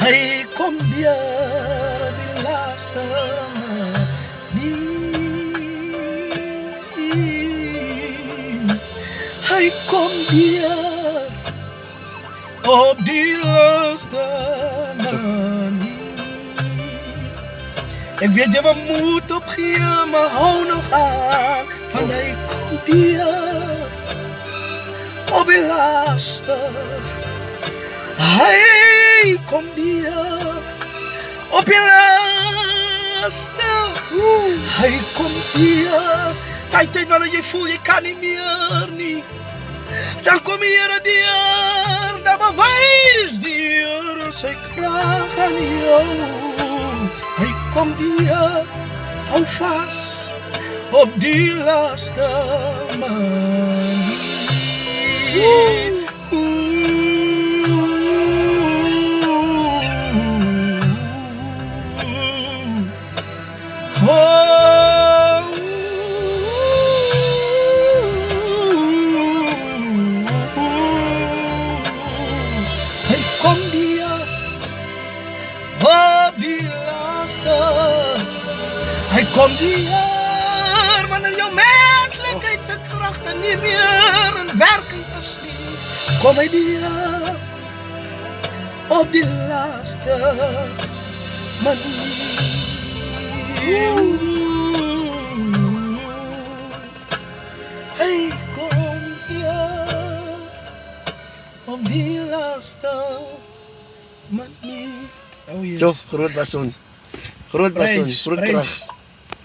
Hij komt hier belaste me niet. Hij komt hier op die laatste manier. Ik weet je, we moeten opgeven, maar hou nog aan. Van hij komt hier op die laatste. Hij komt hier op die laatste. Hij komt hier. Tijd wanneer je voelt je kan niet meer, niet. Dan kom je hier, dan bewijst die Heer zijn kracht aan jou. Hij komt hier, hou vast op die laatste manier. Hij komt hier op die laatste. Hij komt hier wanneer jouw menselijkheid zijn krachten niet meer in werking is. Kom hij hier op die laatste manier. Hij komt hier op die laatste manier. Jo, groot basun. Groot basun, groot krag.